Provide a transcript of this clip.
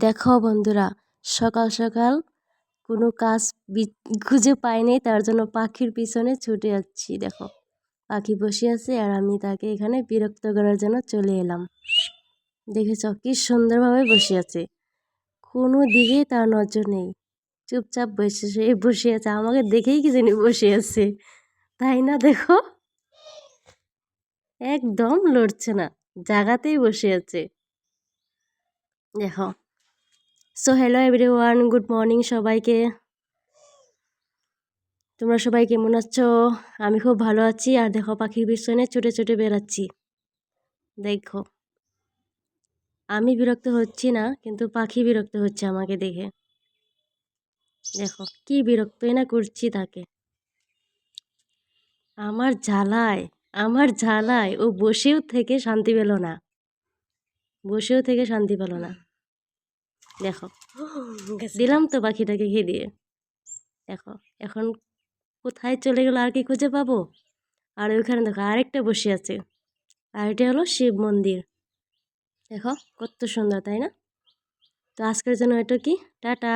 দেখো বন্ধুরা, সকাল সকাল কোনো কাজ খুঁজে পাইনি, তার জন্য পাখির পিছনে ছুটে যাচ্ছি। দেখো পাখি বসে আছে আর আমি তাকে এখানে বিরক্ত করার জন্য চলে এলাম। দেখেছ কি সুন্দরভাবে বসে আছে, কোনো দিকে তার নজর নেই, চুপচাপ বসে আছে। আমাকে দেখেই কি জানি বসে আছে, তাই না? দেখো একদম লড়ছে না, জায়গাতেই বসে আছে। দেখো। So hello everyone, good morning সবাইকে। তোমরা সবাই কেমন আছো? আমি খুব ভালো আছি। আর দেখো পাখির পিছনে ছুটে ছুটে বেড়াচ্ছি। দেখো আমি বিরক্ত হচ্ছি না, কিন্তু পাখি বিরক্ত হচ্ছে আমাকে দেখে। দেখো কি বিরক্তই না করছি তাকে। আমার জ্বালায় আমার জ্বালায় ও বসেও থেকে শান্তি পেল না, বসেও থেকে শান্তি পেল না। দেখো দিলাম তো পাখিটাকে খেয়ে। দেখো এখন কোথায় চলে গেল, আর কি খুঁজে পাবো? আর ওইখানে দেখো আরেকটা বসে আছে, আর এটা হলো শিব মন্দির। দেখো কত সুন্দর, তাই না? তো আজকের জন্য এটা কি টাটা।